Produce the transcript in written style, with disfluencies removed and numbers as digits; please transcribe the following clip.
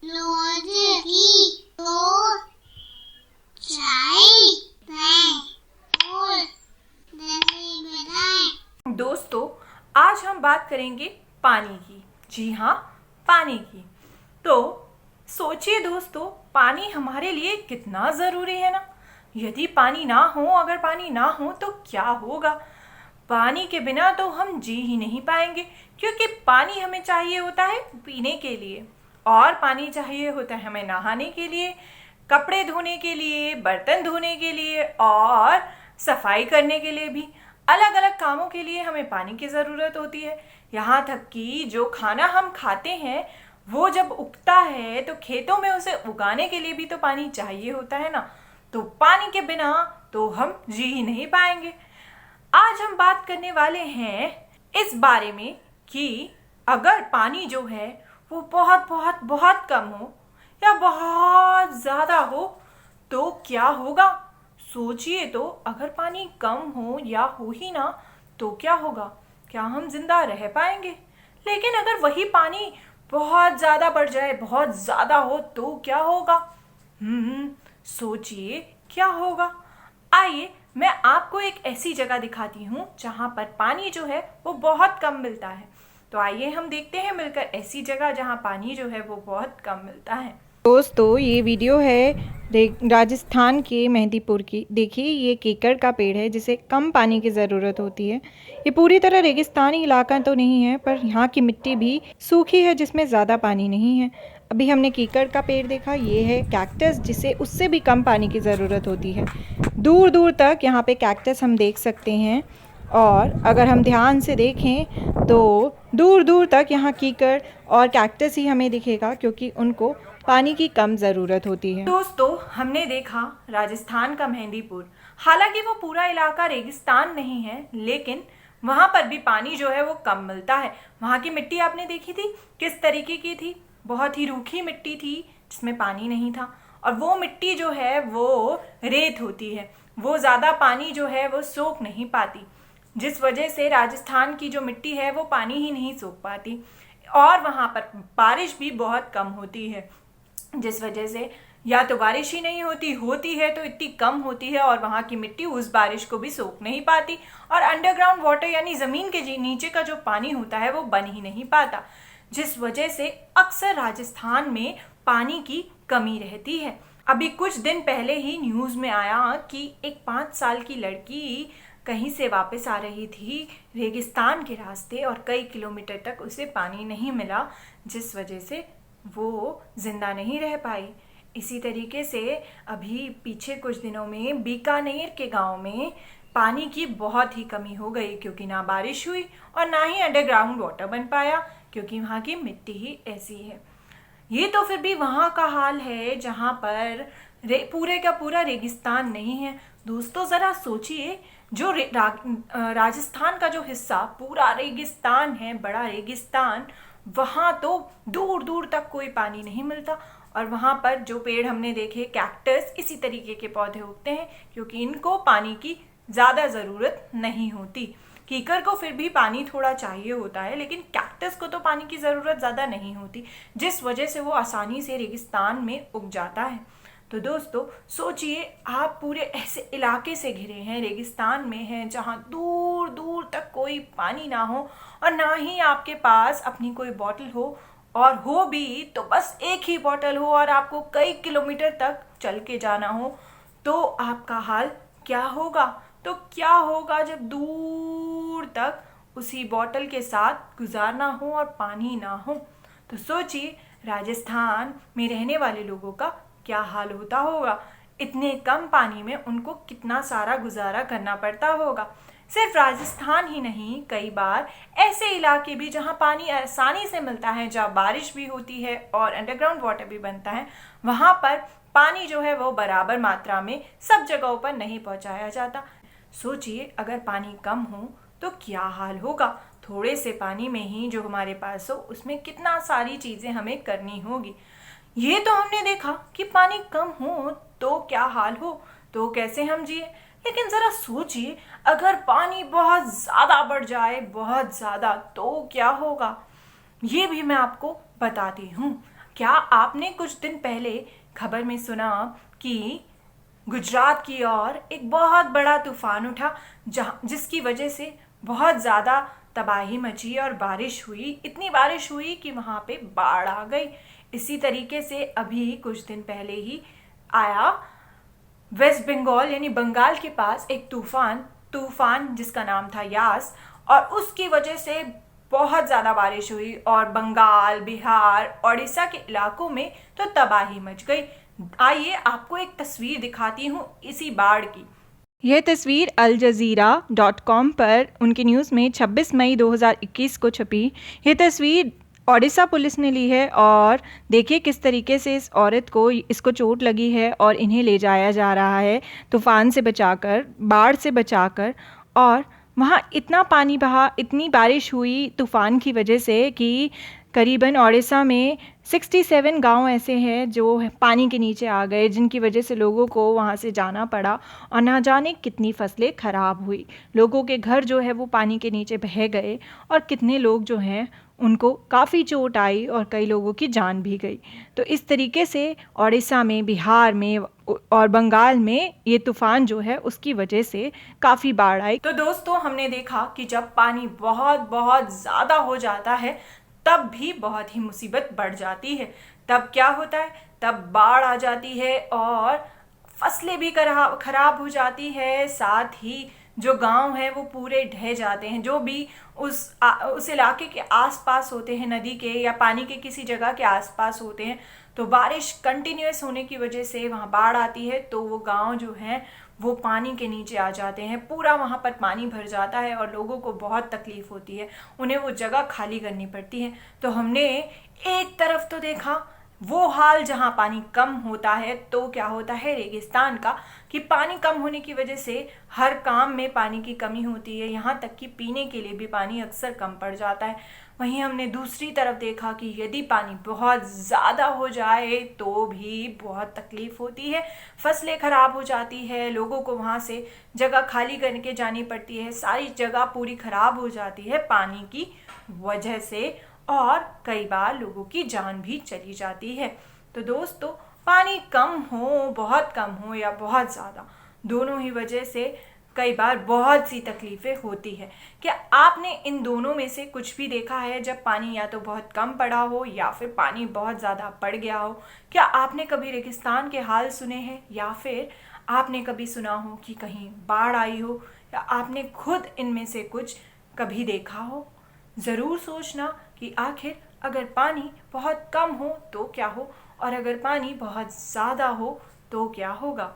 रोज की तो चाय और बताएं। दोस्तों, आज हम बात करेंगे पानी की। जी हाँ, पानी की। तो सोचिए दोस्तों, पानी हमारे लिए कितना ज़रूरी है ना। यदि पानी ना हो, अगर पानी ना हो तो क्या होगा। पानी के बिना तो हम जी ही नहीं पाएंगे, क्योंकि पानी हमें चाहिए होता है पीने के लिए, और पानी चाहिए होता है हमें नहाने के लिए, कपड़े धोने के लिए, बर्तन धोने के लिए और सफाई करने के लिए भी। अलग अलग कामों के लिए हमें पानी की ज़रूरत होती है। यहाँ तक कि जो खाना हम खाते हैं वो जब उगता है तो खेतों में उसे उगाने के लिए भी तो पानी चाहिए होता है ना। तो पानी के बिना तो हम जी ही नहीं पाएंगे। आज हम बात करने वाले हैं इस बारे में कि अगर पानी जो है वो बहुत बहुत बहुत कम हो या बहुत ज़्यादा हो तो क्या होगा। सोचिए तो, अगर पानी कम हो या हो ही ना तो क्या होगा। क्या हम जिंदा रह पाएंगे। लेकिन अगर वही पानी बहुत ज़्यादा बढ़ जाए, बहुत ज़्यादा हो तो क्या होगा। सोचिए क्या होगा। आइए मैं आपको एक ऐसी जगह दिखाती हूँ जहाँ पर पानी जो है वो बहुत कम मिलता है। तो आइए हम देखते हैं मिलकर ऐसी जगह जहाँ पानी जो है वो बहुत कम मिलता है। दोस्तों, ये वीडियो है राजस्थान के मेहंदीपुर की। देखिए, ये केकड़ का पेड़ है जिसे कम पानी की ज़रूरत होती है। ये पूरी तरह रेगिस्तानी इलाका तो नहीं है, पर यहाँ की मिट्टी भी सूखी है जिसमें ज़्यादा पानी नहीं है। अभी हमने केकड़ का पेड़ देखा, ये है कैक्टस जिसे उससे भी कम पानी की ज़रूरत होती है। दूर दूर तक यहाँ पे कैक्टस हम देख सकते हैं, और अगर हम ध्यान से देखें तो दूर दूर तक यहाँ कीकड़ और कैक्टस ही हमें दिखेगा, क्योंकि उनको पानी की कम ज़रूरत होती है। दोस्तों, हमने देखा राजस्थान का मेहंदीपुर। हालांकि वो पूरा इलाका रेगिस्तान नहीं है, लेकिन वहाँ पर भी पानी जो है वो कम मिलता है। वहाँ की मिट्टी आपने देखी थी किस तरीके की थी। बहुत ही रूखी मिट्टी थी जिसमें पानी नहीं था। और वो मिट्टी जो है वो रेत होती है, वो ज़्यादा पानी जो है वो सोख नहीं पाती, जिस वजह से राजस्थान की जो मिट्टी है वो पानी ही नहीं सोख पाती। और वहाँ पर बारिश भी बहुत कम होती है, जिस वजह से या तो बारिश ही नहीं होती है तो इतनी कम होती है, और वहाँ की मिट्टी उस बारिश को भी सोख नहीं पाती। और अंडरग्राउंड वाटर यानी ज़मीन के नीचे का जो पानी होता है वो बन ही नहीं पाता, जिस वजह से अक्सर राजस्थान में पानी की कमी रहती है। अभी कुछ दिन पहले ही न्यूज़ में आया कि एक 5 साल की लड़की कहीं से वापस आ रही थी रेगिस्तान के रास्ते, और कई किलोमीटर तक उसे पानी नहीं मिला, जिस वजह से वो जिंदा नहीं रह पाई। इसी तरीके से अभी पीछे कुछ दिनों में बीकानेर के गांव में पानी की बहुत ही कमी हो गई, क्योंकि ना बारिश हुई और ना ही अंडरग्राउंड वाटर बन पाया, क्योंकि वहाँ की मिट्टी ही ऐसी है। ये तो फिर भी वहाँ का हाल है जहाँ पर पूरे का पूरा रेगिस्तान नहीं है। दोस्तों, ज़रा सोचिए, जो राजस्थान का जो हिस्सा पूरा रेगिस्तान है, बड़ा रेगिस्तान, वहाँ तो दूर दूर तक कोई पानी नहीं मिलता। और वहाँ पर जो पेड़ हमने देखे कैक्टस, इसी तरीके के पौधे उगते हैं, क्योंकि इनको पानी की ज़्यादा ज़रूरत नहीं होती। कीकर को फिर भी पानी थोड़ा चाहिए होता है, लेकिन कैक्टस को तो पानी की ज़रूरत ज़्यादा नहीं होती, जिस वजह से वो आसानी से रेगिस्तान में उग जाता है। तो दोस्तों, सोचिए, आप पूरे ऐसे इलाके से घिरे हैं, रेगिस्तान में हैं, जहाँ दूर दूर तक कोई पानी ना हो, और ना ही आपके पास अपनी कोई बॉटल हो, और हो भी तो बस एक ही बॉटल हो, और आपको कई किलोमीटर तक चल के जाना हो, तो आपका हाल क्या होगा। तो क्या होगा जब दूर तक उसी बॉटल के साथ गुजारना हो और पानी ना हो। तो सोचिए, राजस्थान में रहने वाले लोगों का क्या हाल होता होगा। इतने कम पानी में उनको कितना सारा गुजारा करना पड़ता होगा। सिर्फ राजस्थान ही नहीं, कई बार ऐसे इलाके भी जहाँ पानी आसानी से मिलता है, जहाँ बारिश भी होती है और अंडरग्राउंड वाटर भी बनता है, वहाँ पर पानी जो है वो बराबर मात्रा में सब जगहों पर नहीं पहुँचाया जाता। सोचिए, अगर पानी कम हो तो क्या हाल होगा। थोड़े से पानी में ही जो हमारे पास हो उसमें कितना सारी चीज़ें हमें करनी होगी। ये तो हमने देखा कि पानी कम हो तो क्या हाल हो, तो कैसे हम जिए। लेकिन ज़रा सोचिए, अगर पानी बहुत ज़्यादा बढ़ जाए, बहुत ज़्यादा, तो क्या होगा। ये भी मैं आपको बताती हूँ। क्या आपने कुछ दिन पहले खबर में सुना कि गुजरात की ओर एक बहुत बड़ा तूफान उठा, जिसकी वजह से बहुत ज़्यादा तबाही मची और बारिश हुई, इतनी बारिश हुई कि वहाँ पे बाढ़ आ गई। इसी तरीके से अभी कुछ दिन पहले ही आया वेस्ट बंगाल यानी बंगाल के पास एक तूफान जिसका नाम था यास, और उसकी वजह से बहुत ज़्यादा बारिश हुई और बंगाल, बिहार, ओडिशा के इलाकों में तो तबाही मच गई। आइए आपको एक तस्वीर दिखाती हूँ इसी बाढ़ की। यह तस्वीर अलजजीरा.com पर उनकी न्यूज़ में 26 मई 2021 को छपी। यह तस्वीर ओडिशा पुलिस ने ली है और देखिए किस तरीके से इस औरत को इसको चोट लगी है और इन्हें ले जाया जा रहा है तूफ़ान से बचाकर, बाढ़ से बचाकर। और वहाँ इतना पानी बहा, इतनी बारिश हुई तूफ़ान की वजह से कि करीबन ओडिशा में 67 गांव ऐसे हैं जो पानी के नीचे आ गए, जिनकी वजह से लोगों को वहां से जाना पड़ा और ना जाने कितनी फसलें ख़राब हुई। लोगों के घर जो है वो पानी के नीचे बह गए और कितने लोग जो हैं उनको काफ़ी चोट आई और कई लोगों की जान भी गई। तो इस तरीके से ओडिशा में, बिहार में और बंगाल में ये तूफ़ान जो है उसकी वजह से काफ़ी बाढ़ आई। तो दोस्तों, हमने देखा कि जब पानी बहुत बहुत ज़्यादा हो जाता है तब भी बहुत ही मुसीबत बढ़ जाती है। तब क्या होता है, तब बाढ़ आ जाती है और फसलें भी खराब हो जाती है, साथ ही जो गांव है वो पूरे ढह जाते हैं। जो भी उस इलाके के आसपास होते हैं, नदी के या पानी के किसी जगह के आसपास होते हैं, तो बारिश कंटिन्यूअस होने की वजह से वहाँ बाढ़ आती है, तो वो गांव जो है वो पानी के नीचे आ जाते हैं। पूरा वहाँ पर पानी भर जाता है और लोगों को बहुत तकलीफ होती है, उन्हें वो जगह खाली करनी पड़ती है। तो हमने एक तरफ तो देखा वो हाल जहाँ पानी कम होता है, तो क्या होता है रेगिस्तान का, कि पानी कम होने की वजह से हर काम में पानी की कमी होती है, यहाँ तक कि पीने के लिए भी पानी अक्सर कम पड़ जाता है। वहीं हमने दूसरी तरफ देखा कि यदि पानी बहुत ज़्यादा हो जाए तो भी बहुत तकलीफ होती है, फसलें ख़राब हो जाती है, लोगों को वहाँ से जगह खाली करके जानी पड़ती है, सारी जगह पूरी ख़राब हो जाती है पानी की वजह से, और कई बार लोगों की जान भी चली जाती है। तो दोस्तों, पानी कम हो, बहुत कम हो या बहुत ज़्यादा, दोनों ही वजह से कई बार बहुत सी तकलीफ़ें होती है। क्या आपने इन दोनों में से कुछ भी देखा है, जब पानी या तो बहुत कम पड़ा हो या फिर पानी बहुत ज़्यादा पड़ गया हो? क्या आपने कभी रेगिस्तान के हाल सुने हैं, या फिर आपने कभी सुना हो कि कहीं बाढ़ आई हो, या आपने खुद इनमें से कुछ कभी देखा हो? ज़रूर सोचना कि आखिर अगर पानी बहुत कम हो तो क्या हो, और अगर पानी बहुत ज़्यादा हो तो क्या होगा।